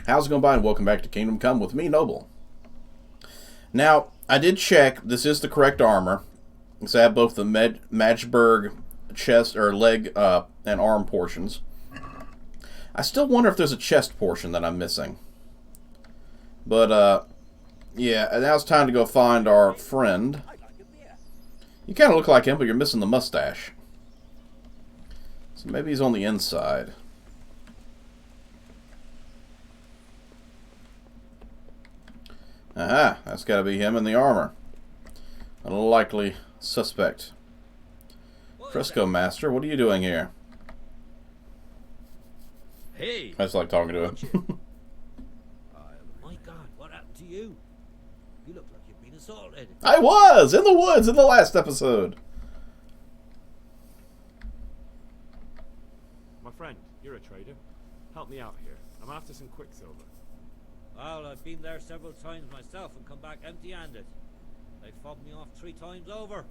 How's it going, by, and welcome back to Kingdom Come with me, Noble. Now, I did check. This is the correct armor. So I have both the Magberg chest or leg and arm portions. I still wonder if there's a chest portion that I'm missing. But, yeah, now it's time to go find our friend. You kind of look like him, but you're missing the mustache. So maybe he's on the inside. Aha, that's got to be him in the armor. A likely suspect. Fresco Master, what are you doing here? Hey! I just like talking to him. My God, what happened to you? You look like you've been assaulted. I was! In the woods in the last episode. My friend, you're a trader. Help me out here. I'm after some quicksilver. Well, I've been there several times myself and come back empty-handed. They fobbed me off 3 times over.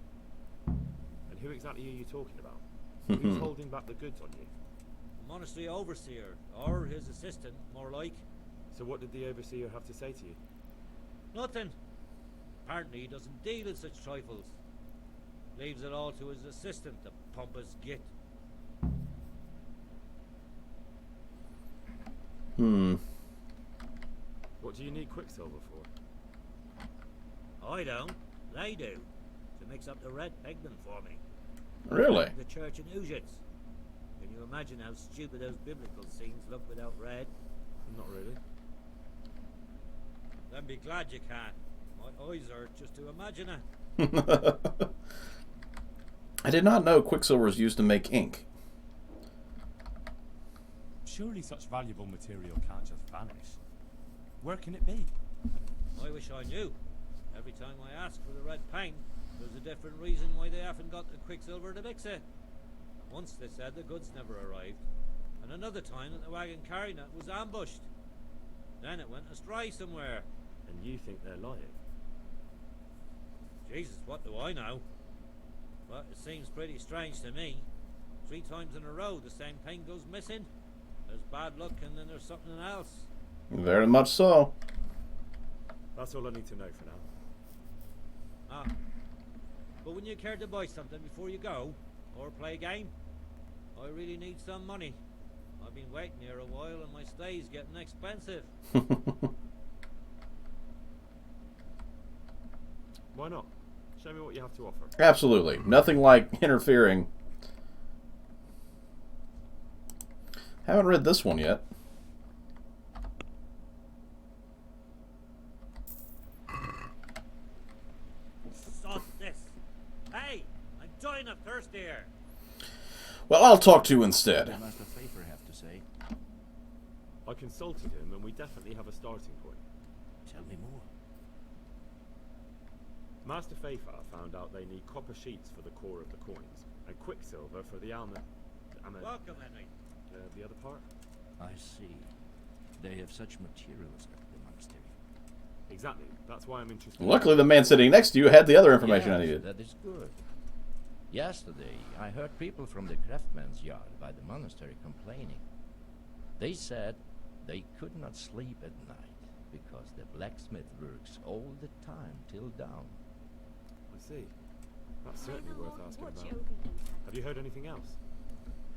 And who exactly are you talking about? Who's holding back the goods on you? The monastery overseer, or his assistant, more like. So what did the overseer have to say to you? Nothing. Apparently he doesn't deal in such trifles. Leaves it all to his assistant, the pompous git. What do you need quicksilver for? I don't. They do. To mix up the red pigment for me. Really? The church in Ujits. Can you imagine how stupid those biblical scenes look without red? Not really. Then be glad you can. My eyes are just to imagine it. I did not know quicksilver is used to make ink. Surely such valuable material can't just vanish. Where can it be? I wish I knew. Every time I ask for the red paint, there's a different reason why they haven't got the quicksilver to mix it. Once they said the goods never arrived, and another time that the wagon carrying it was ambushed. Then it went astray somewhere. And you think they're lying? Jesus, what do I know? But it seems pretty strange to me. 3 times in a row the same paint goes missing. There's bad luck and then there's something else. Very much so. That's all I need to know for now. Ah. But wouldn't you care to buy something before you go? Or play a game? I really need some money. I've been waiting here a while and my stay's getting expensive. Why not? Show me what you have to offer. Absolutely. Nothing like interfering. Haven't read this one yet. Sod this. Hey, I'm dying of thirst here. Well, I'll talk to you instead. What Master Pfeiffer have to say? I consulted him and we definitely have a starting point. Tell me more. Master Pfeiffer found out they need copper sheets for the core of the coins, and quicksilver for the almond. Welcome, Henry. The other part? I see. They have such materials at the monastery. Exactly. That's why I'm interested. Luckily, the man sitting next to you had the other information I Yes, needed. that is good. Yesterday, I heard people from the craftsman's yard by the monastery complaining. They said they could not sleep at night because the blacksmith works all the time till dawn. I see. That's certainly worth asking about. Have you heard anything else?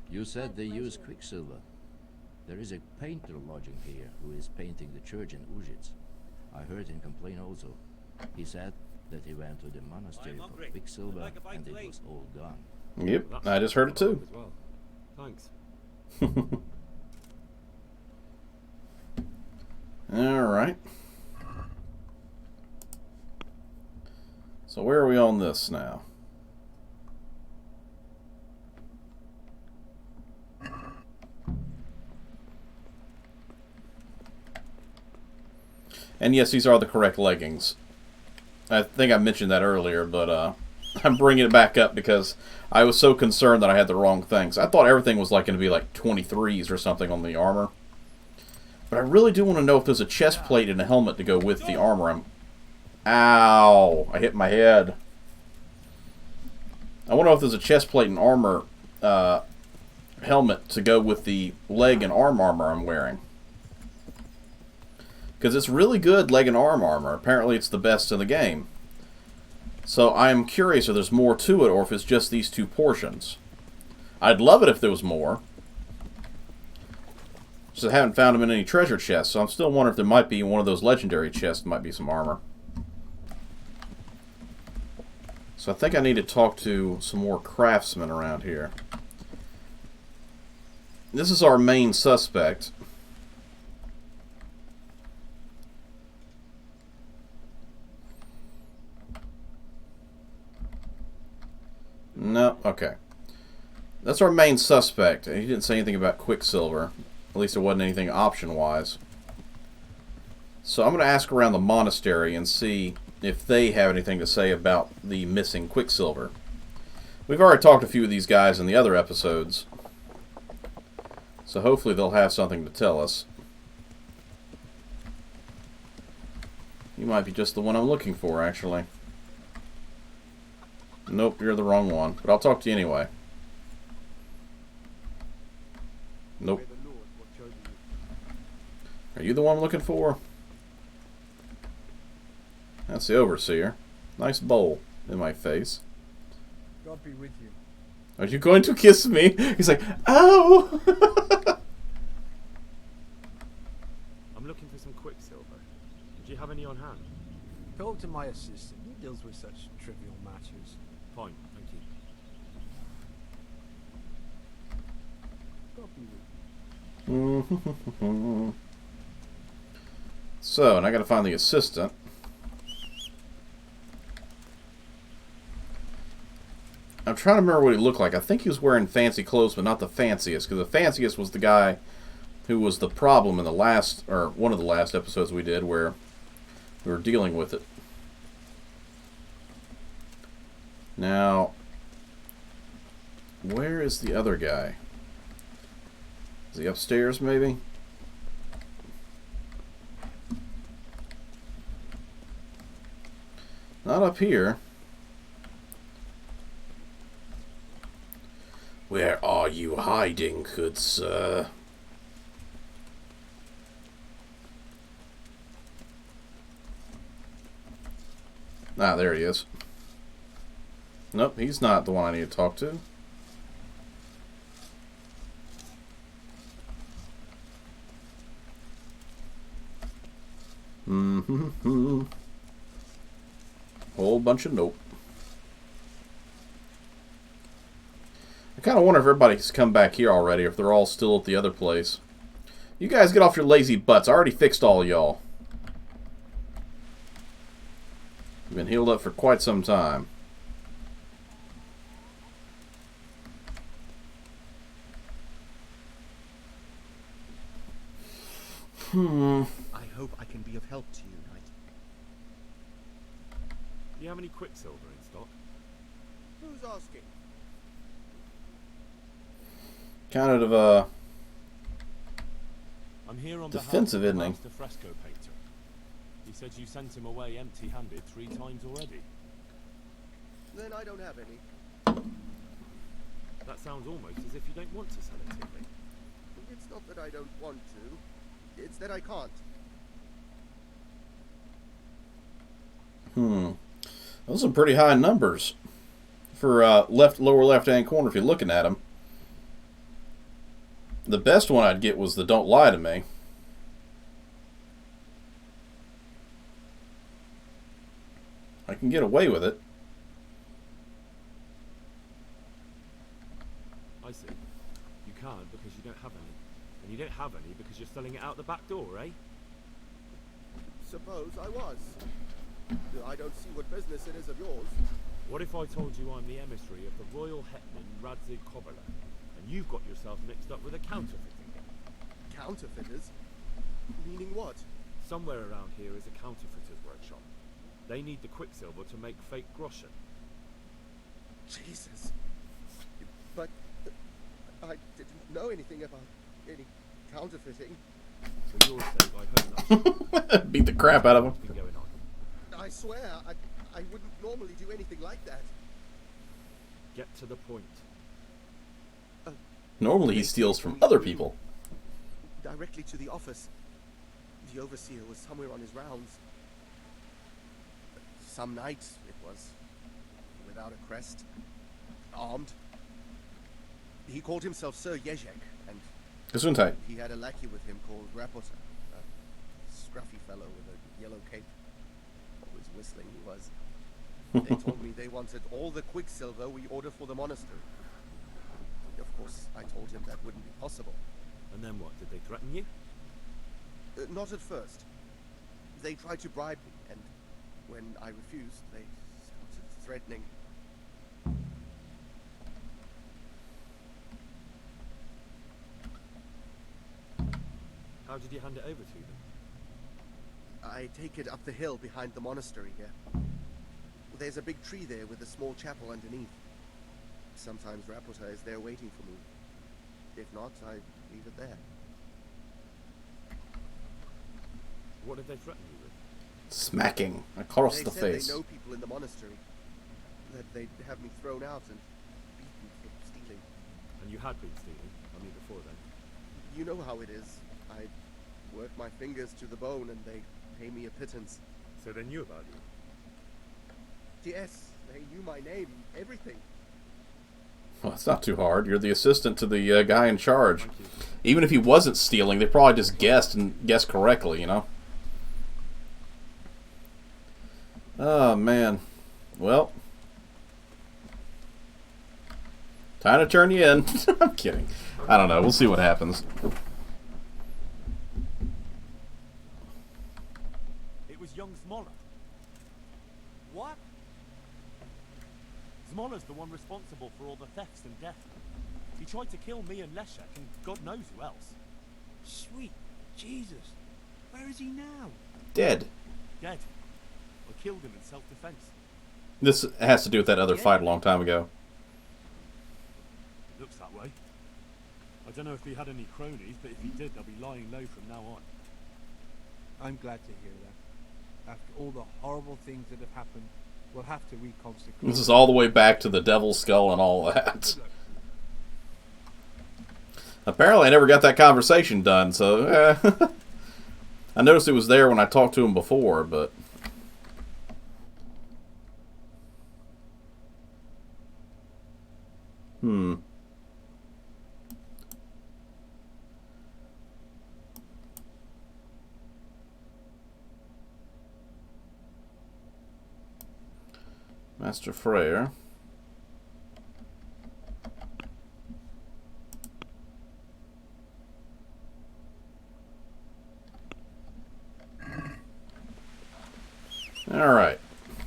You said they use quicksilver. There is a painter lodging here who is painting the church in Ujits. I heard him complain also. He said that he went to the monastery I'm for hungry. quicksilver I'd like a bite and to it eat. was all gone. Yep, That's I just heard it too. as well. Thanks. Alright. So where are we on this now? And yes, these are the correct leggings. I think I mentioned that earlier, but I'm bringing it back up because I was so concerned that I had the wrong things. I thought everything was like going to be like 23s or something on the armor. But I really do want to know if there's a chest plate and a helmet to go with the armor. Ow! I hit my head. I wonder if there's a chest plate and armor helmet to go with the leg and armor I'm wearing. because it's really good leg and arm armor. Apparently it's the best in the game. So I am curious if there's more to it or if it's just these 2 portions. I'd love it if there was more. Just I haven't found them in any treasure chests, so I'm still wondering if there might be one of those legendary chests, might be some armor. So I think I need to talk to some more craftsmen around here. This is our main suspect. No, okay. That's our main suspect. He didn't say anything about Quicksilver. At least there wasn't anything option-wise. So I'm going to ask around the monastery and see if they have anything to say about the missing Quicksilver. We've already talked to a few of these guys in the other episodes. So hopefully they'll have something to tell us. You might be just the one I'm looking for, actually. Nope, you're the wrong one. But I'll talk to you anyway. Nope. Are you the one I'm looking for? That's the overseer. Nice bowl in my face. God be with you. Are you going to kiss me? He's like, ow! I'm looking for some Quicksilver. Do you have any on hand? Talk to my assistant. He deals with such trivial matters. Fine, thank you. God be with you. So, and I gotta find the assistant. I'm trying to remember what he looked like. I think he was wearing fancy clothes, but not the fanciest, because the fanciest was the guy who was the problem in the last, or one of the last episodes we did, where we were dealing with it. Now, where is the other guy? Is he upstairs, maybe? Not up here. Where are you hiding, good sir? Ah, there he is. Nope, he's not the one I need to talk to. Whole bunch of nope. I kind of wonder if everybody's come back here already, or if they're all still at the other place. You guys get off your lazy butts. I already fixed all y'all. You've been healed up for quite some time. I hope I can be of help to you, Knight. Do you have any Quicksilver in stock? Who's asking? Kind of, I'm here on defensive, behalf of isn't he? the master fresco painter. He said you sent him away empty-handed 3 times already. Then I don't have any. That sounds almost as if you don't want to sell it to me. It's not that I don't want to. It's that I can't. Those are some pretty high numbers for lower left-hand corner if you're looking at them. The best one I'd get was the "Don't Lie to Me." I can get away with it. I see. You can't because you don't have any. And you don't have any because you're selling it out the back door, eh? Suppose I was. I don't see what business it is of yours. What if I told you I'm the emissary of the Royal Hetman Radzig Kobyla, and you've got yourself mixed up with a counterfeiting gang? Counterfeiters? Meaning what? Somewhere around here is a counterfeiter's workshop. They need the Quicksilver to make fake groschen. Jesus. But I didn't know anything about any counterfeiting. For your sake, I hope that's Beat the crap out of him. what's been going on. I swear, I wouldn't normally do anything like that. Get to the point. Normally he steals from other people. Directly to the office. The overseer was somewhere on his rounds. Some night it was, without a crest, armed. He called himself Sir Jezek, and Gesundheit. he had a lackey with him called Rapota, a scruffy fellow with a yellow cape. Always whistling he was. They told me they wanted all the quicksilver we order for the monastery. Of course, I told him that wouldn't be possible. And then what? Did they threaten you? Not at first. They tried to bribe me, and when I refused, they started threatening. How did you hand it over to them? I take it up the hill behind the monastery here. There's a big tree there with a small chapel underneath. Sometimes Rapota is there waiting for me. If not, I leave it there. What did they threaten you with? Smacking across They the said face. they know people in the monastery. That they'd have me thrown out and beaten for stealing. And you had been stealing, I mean before then. You know how it is. I work my fingers to the bone and they pay me a pittance. So they knew about you? Yes, they knew my name, everything. Well, it's not too hard. You're the assistant to the guy in charge. Thank you. Even if he wasn't stealing, they probably just guessed and guessed correctly, you know? Oh, man. Well. Time to turn you in. I'm kidding. I don't know. We'll see what happens. It was young Smoller. What? Smoller's the one responsible for all the thefts and death. He tried to kill me and Leszek and God knows who else. Sweet Jesus. Where is he now? Dead. Dead. I killed him in self-defense. This has to do with that other fight a long time ago. Looks that way. I don't know if he had any cronies, but if he did, they'll be lying low from now on. I'm glad to hear that. After all the horrible things that have happened, we'll have to reconstitute. This is all the way back to the devil's skull and all that. Apparently I never got that conversation done, so... I noticed it was there when I talked to him before, but... Master Freyr. Alright.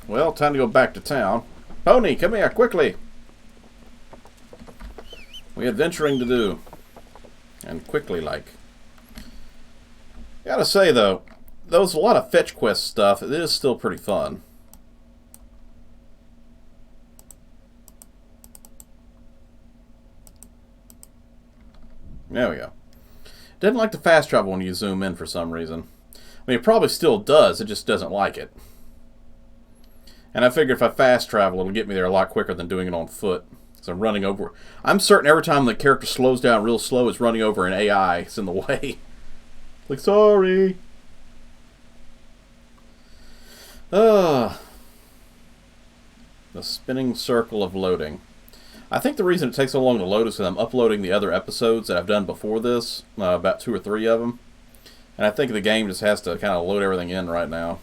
Well, time to go back to town. Pony, come here, quickly! We had venturing to do. And quickly, like. Gotta say, though, there was a lot of fetch quest stuff. It is still pretty fun. There we go. Didn't like the fast travel when you zoom in for some reason. I mean, it probably still does, it just doesn't like it. And I figure if I fast travel, it'll get me there a lot quicker than doing it on foot. So I'm running over. I'm certain every time the character slows down real slow, it's running over an AI. It's in the way. Like, sorry. The spinning circle of loading. I think the reason it takes so long to load is because I'm uploading the other episodes that I've done before this, about 2 or 3 of them. And I think the game just has to kind of load everything in right now.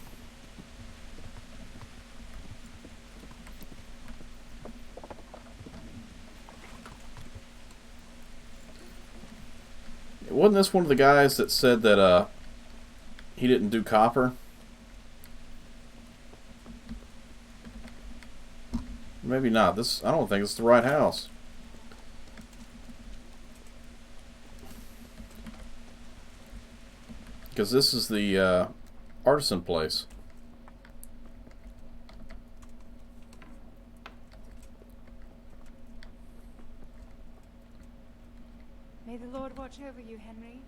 Wasn't this one of the guys that said that he didn't do copper? Maybe not. This, I don't think it's the right house. Because this is the artisan place. May the Lord watch over you, Henry.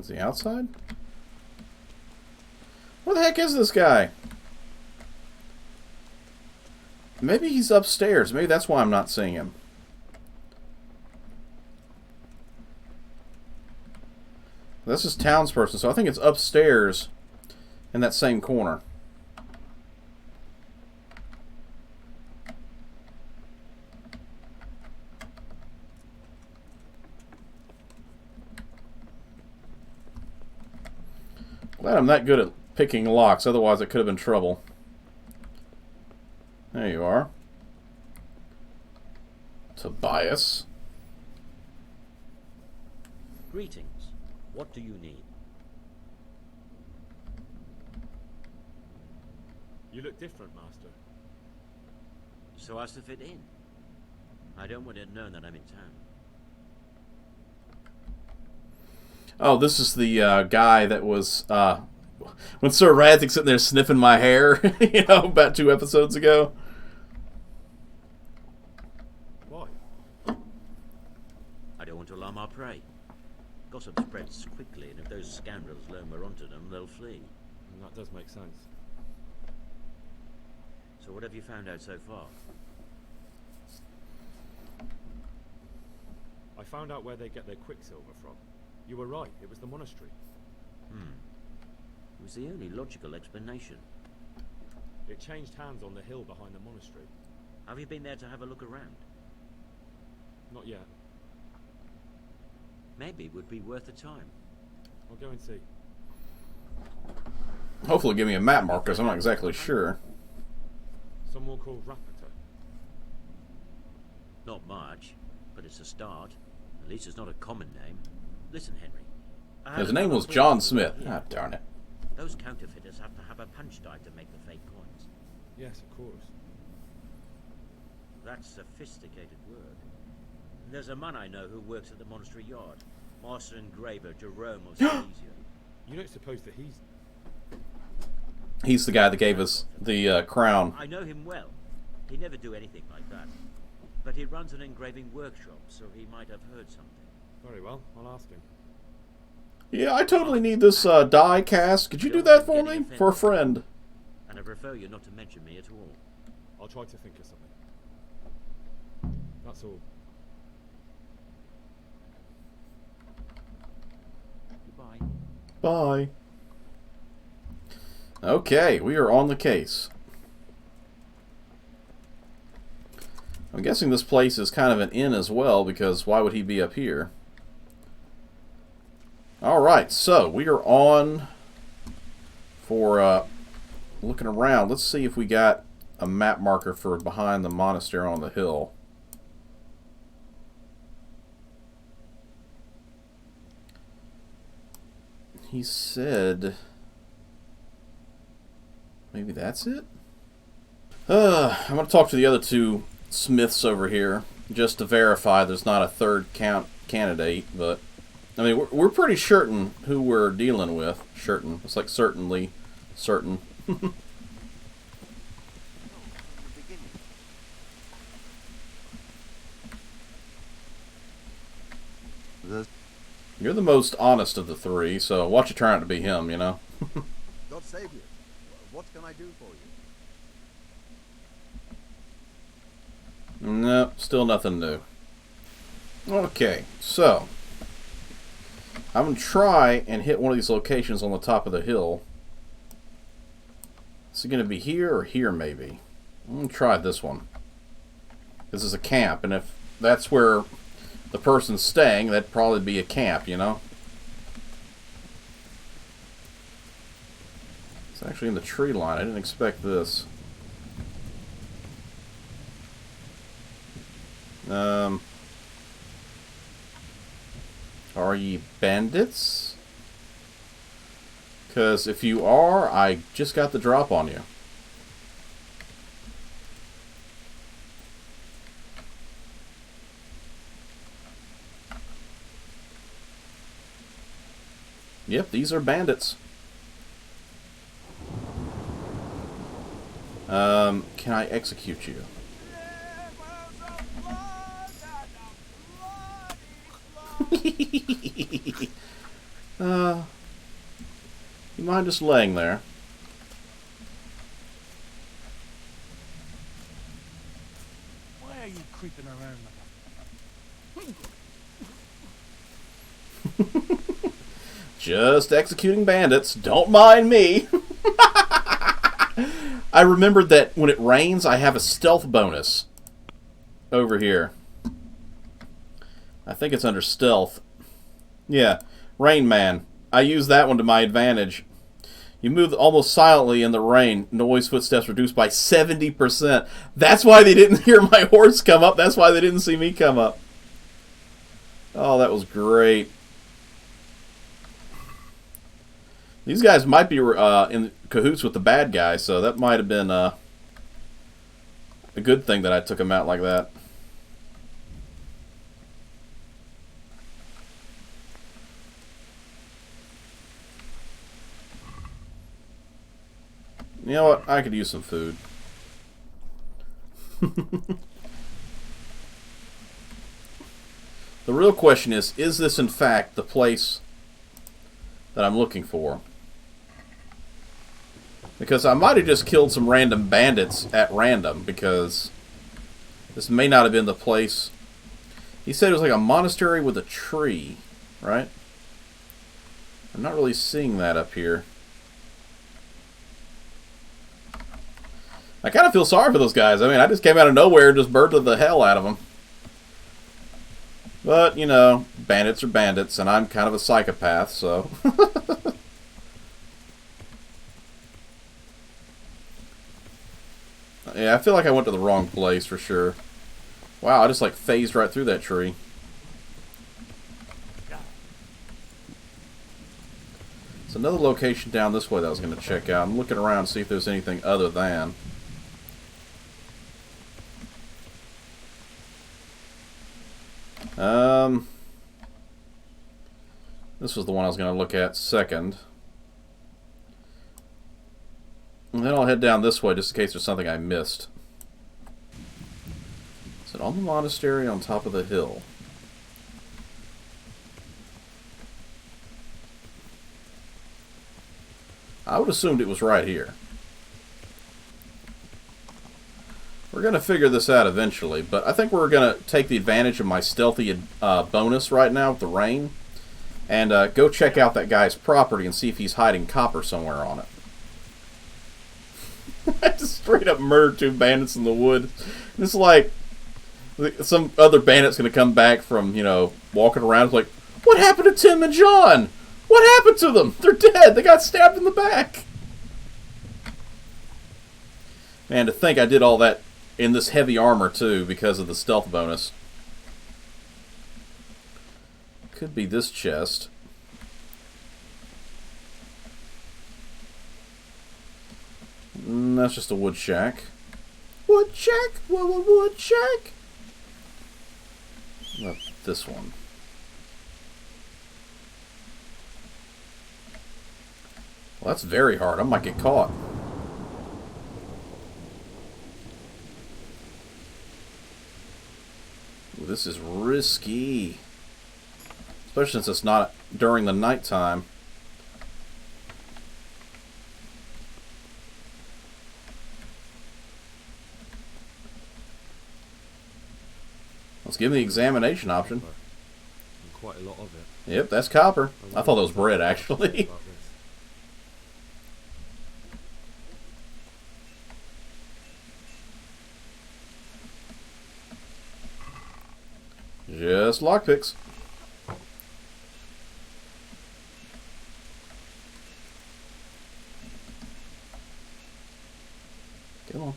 Is he outside? Where the heck is this guy? Maybe he's upstairs. Maybe that's why I'm not seeing him. This is townsperson, so I think it's upstairs in that same corner. Glad I'm that good at picking locks, otherwise it could have been trouble. There you are. Tobias. Greetings. What do you need? You look different, Master. So as to fit in. I don't want it known that I'm in town. Oh, this is the guy that was when Sir Radzik sitting there sniffing my hair, you know, about 2 episodes ago. Why? I don't want to alarm our prey. Gossip spreads quickly, and if those scoundrels learn we're onto them, they'll flee. And that does make sense. So what have you found out so far? I found out where they get their quicksilver from. You were right, it was the monastery. It was the only logical explanation. It changed hands on the hill behind the monastery. Have you been there to have a look around? Not yet. Maybe it would be worth the time. I'll go and see. Hopefully give me a map marker, because I'm not exactly sure. Someone called Rapita. Not much, but it's a start. At least it's not a common name. Listen, Henry. I have His a name couple was of John things Smith. here. Ah, darn it. Those counterfeiters have to have a punch die to make the fake coins. Yes, of course. That's sophisticated work. There's a man I know who works at the monastery yard. Master engraver Jerome of Silesia. You don't suppose that he's... He's the guy that gave us the crown. I know him well. He'd never do anything like that. But he runs an engraving workshop, so he might have heard something. Very well, I'll ask him. Yeah, I totally need this die cast. Could you do that for me? For a friend. And I prefer you not to mention me at all. I'll try to think of something. That's all. Goodbye. Bye. Okay, we are on the case. I'm guessing this place is kind of an inn as well, because why would he be up here? Alright, so we are on for looking around. Let's see if we got a map marker for behind the monastery on the hill. He said... maybe that's it? I'm going to talk to the other 2 Smiths over here, just to verify there's not a third candidate, but... I mean, we're pretty certain who we're dealing with. Certain. It's like certainly certain. You're the most honest of the 3, so watch it turn out to be him, you know? God save you. What can I do for you? No, still nothing new. Okay, so... I'm going to try and hit one of these locations on the top of the hill. Is it going to be here or here, maybe? I'm going to try this one. This is a camp, and if that's where the person's staying, that'd probably be a camp, you know? It's actually in the tree line. I didn't expect this. Are ye bandits? Because if you are, I just got the drop on you. Yep, these are bandits. Can I execute you? You mind just laying there? Why are you creeping around like Just executing bandits. Don't mind me. I remembered that when it rains, I have a stealth bonus over here. I think it's under stealth. Yeah, Rain Man. I use that one to my advantage. You move almost silently in the rain. Noise footsteps reduced by 70%. That's why they didn't hear my horse come up. That's why they didn't see me come up. Oh, that was great. These guys might be in cahoots with the bad guy, so that might have been a good thing that I took them out like that. You know what? I could use some food. The real question is this in fact the place that I'm looking for? Because I might have just killed some random bandits at random, because this may not have been the place. He said it was like a monastery with a tree, right? I'm not really seeing that up here. I kind of feel sorry for those guys. I mean, I just came out of nowhere and just birded the hell out of them. But, you know, bandits are bandits, and I'm kind of a psychopath, so... Yeah, I feel like I went to the wrong place for sure. Wow, I just like phased right through that tree. It's another location down this way that I was going to check out. I'm looking around to see if there's anything other than... This was the one I was going to look at second. And then I'll head down this way just in case there's something I missed. Is it on the monastery on top of the hill? I would have assumed it was right here. We're going to figure this out eventually, but I think we're going to take the advantage of my stealthy bonus right now with the rain and go check out that guy's property and see if he's hiding copper somewhere on it. I just straight up murdered 2 bandits in the wood. And it's like some other bandit's going to come back from, you know, walking around. It's like, what happened to Tim and John? What happened to them? They're dead. They got stabbed in the back. Man, to think I did all that in this heavy armor, too, because of the stealth bonus. Could be this chest. That's just a wood shack. Wood shack? Wood shack? Well, this one. Well, that's very hard. I might get caught. Ooh, this is risky. Especially since it's not during the nighttime. Let's give him the examination option. And quite a lot of it. Yep, that's copper. I thought that was bread, actually. Just lockpicks. Come on.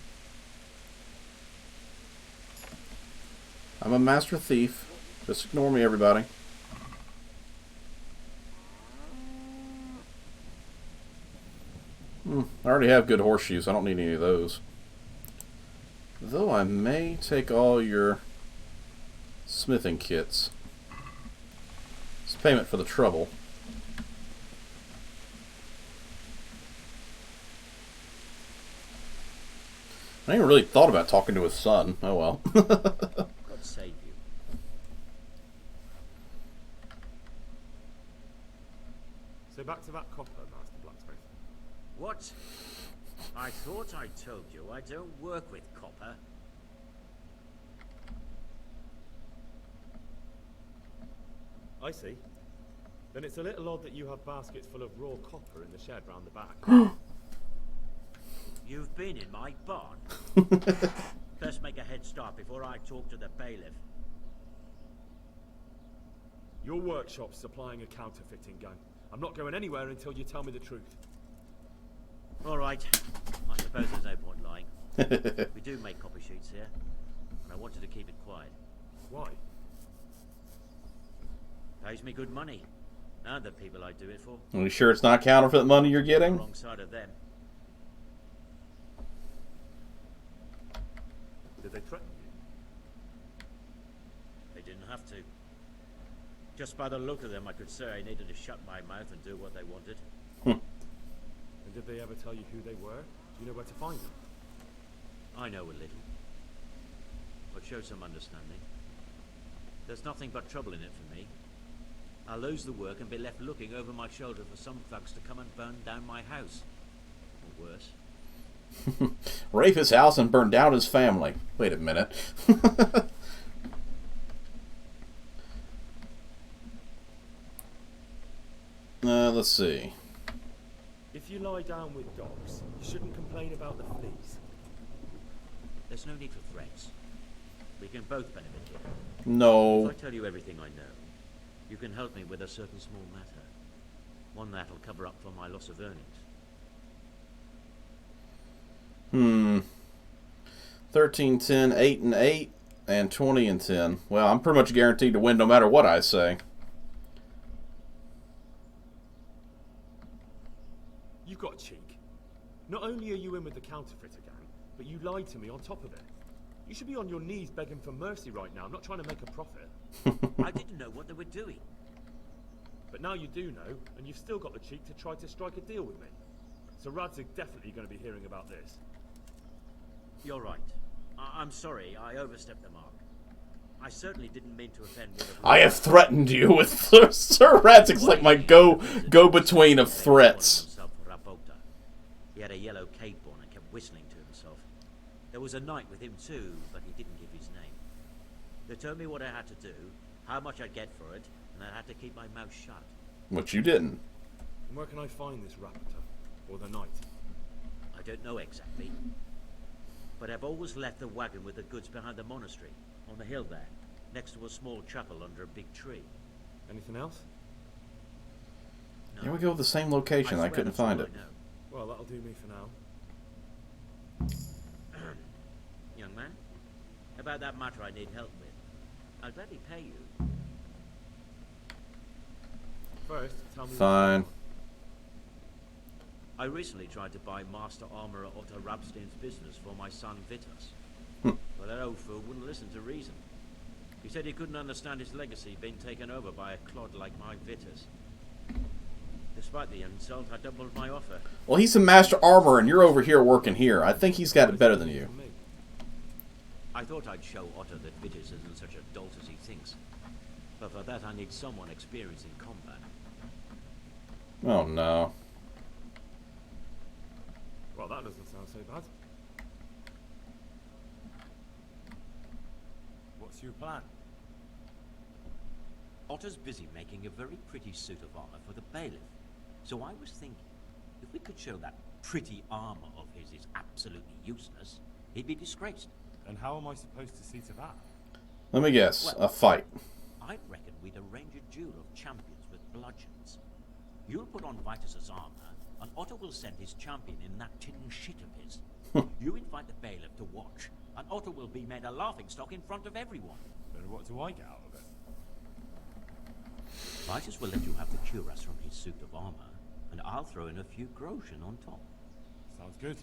I'm a master thief. Just ignore me, everybody. I already have good horseshoes. I don't need any of those. Though I may take all your smithing kits. It's payment for the trouble. I ain't really thought about talking to his son. Oh well. God save you. So back to that copper, Master Blacksmith. What? I thought I told you I don't work with copper. I see. Then it's a little odd that you have baskets full of raw copper in the shed round the back. You've been in my barn. First make a head start before I talk to the bailiff. Your workshop's supplying a counterfeiting gang. I'm not going anywhere until you tell me the truth. All right. I suppose there's no point lying. We do make copy sheets here, and I wanted to keep it quiet. Why? Pays me good money, and the people I do it for. Are you sure it's not counterfeit money you're getting? Alongside of them. Did they threaten you? They didn't have to. Just by the look of them, I could say I needed to shut my mouth and do what they wanted. And did they ever tell you who they were? Do you know where to find them? I know a little, but show some understanding. There's nothing but trouble in it for me. I'll lose the work and be left looking over my shoulder for some thugs to come and burn down my house. Or worse. Rape his house and burn down his family. Wait a minute. Let's see. If you lie down with dogs, you shouldn't complain about the fleas. There's no need for threats. We can both benefit here. No. If I tell you everything I know, you can help me with a certain small matter. One that'll cover up for my loss of earnings. 13, 10, 8 and 8, and 20 and 10. Well, I'm pretty much guaranteed to win no matter what I say. You've got cheek. Not only are you in with the counterfeiter gang, but you lied to me on top of it. You should be on your knees begging for mercy right now. I'm not trying to make a profit. I didn't know what they were doing. But now you do know, and you've still got the cheek to try to strike a deal with me. So Radzig's definitely going to be hearing about this. You're right. I'm sorry, I overstepped the mark. I certainly didn't mean to offend one of I have threatened you with Sir Radzig's like my go-between of threats. He had a yellow cape on and kept whistling to himself. There was a knight with him too, but he didn't give his name. They told me what I had to do, how much I'd get for it, and I had to keep my mouth shut. Which you didn't. And where can I find this raptor? Or the knight? I don't know exactly. But I've always left the wagon with the goods behind the monastery, on the hill there, next to a small chapel under a big tree. Anything else? No. Here we go with the same location. I swear couldn't that's all find I it. know. Well, that'll do me for now. Young man, about that matter I need help with. I'll gladly pay you. First, tell me. Fine. I recently tried to buy Master Armourer Otto Rabstein's business for my son Vitus. But that old fool wouldn't listen to reason. He said he couldn't understand his legacy being taken over by a clod like my Vitus. Despite the insult, I doubled my offer. Well, he's a master armorer, and you're over here working here. I think he's got it better than you. I thought I'd show Otto that Vitus isn't such a dolt as he thinks. But for that I need someone experienced in combat. Oh, no. Well, that doesn't sound so bad. What's your plan? Otto's busy making a very pretty suit of armor for the bailiff. So I was thinking, if we could show that pretty armor of his is absolutely useless, he'd be disgraced. And how am I supposed to see to that? Let me guess. Well, A fight. I reckon we'd arrange a duel of champions with bludgeons. You'll put on Vitus's armor, and Otto will send his champion in that tin shit of his. You invite the bailiff to watch, and Otto will be made a laughingstock in front of everyone. Then what do I get out of it? Vitus will let you have the cuirass from his suit of armor, and I'll throw in a few groschen on top. Sounds good.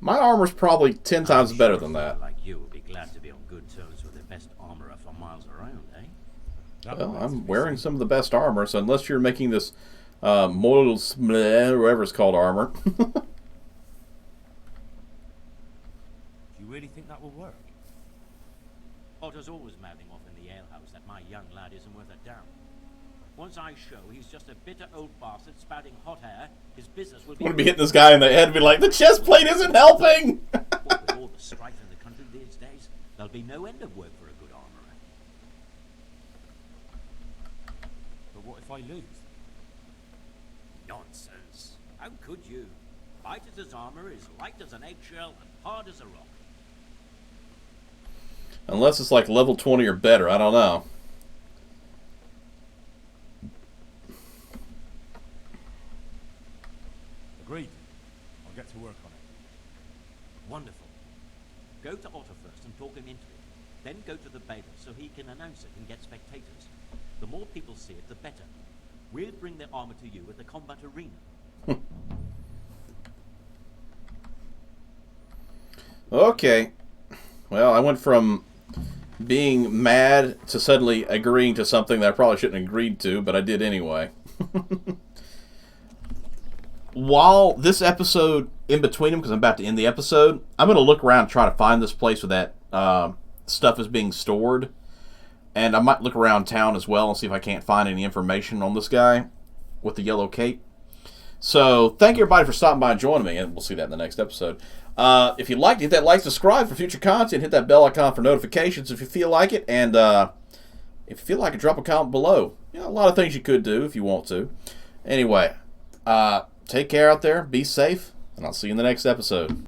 My armor's probably 10 times I'm better sure than a that. fellow like you will be glad to be on good terms with the best armorer for miles around, eh? That Well, remains to I'm be wearing seen. some of the best armor, so unless you're making this Mols, whatever it's called, armor. Do you really think that will work? Otto's always mouthing off in the alehouse that my young lad isn't worth a damn. Once I show he's just a bitter old bastard spouting hot air, his business will I'm be... gonna be hitting this guy in the head and be like, the chest plate isn't helping! What with all the strife in the country these days, there'll be no end of work for a good armourer. But what if I lose. Nonsense. How could you? Vitus's armor is light as an eggshell and hard as a rock. Unless it's like level 20 or better, I don't know. Agreed. I'll get to work on it. Wonderful. Go to Otto first and talk him into it. Then go to the Bailiff so he can announce it and get spectators. The more people see it, the better. We'll bring the armor to you at the combat arena. Okay. Well, I went from being mad to suddenly agreeing to something that I probably shouldn't have agreed to, but I did anyway. While this episode, in between them, because I'm about to end the episode, I'm going to look around and try to find this place where that stuff is being stored. And I might look around town as well and see if I can't find any information on this guy with the yellow cape. So, thank you everybody for stopping by and joining me, and we'll see that in the next episode. If you liked it, hit that like, subscribe for future content, hit that bell icon for notifications if you feel like it, and if you feel like it, drop a comment below. You know, a lot of things you could do if you want to. Anyway, take care out there, be safe, and I'll see you in the next episode.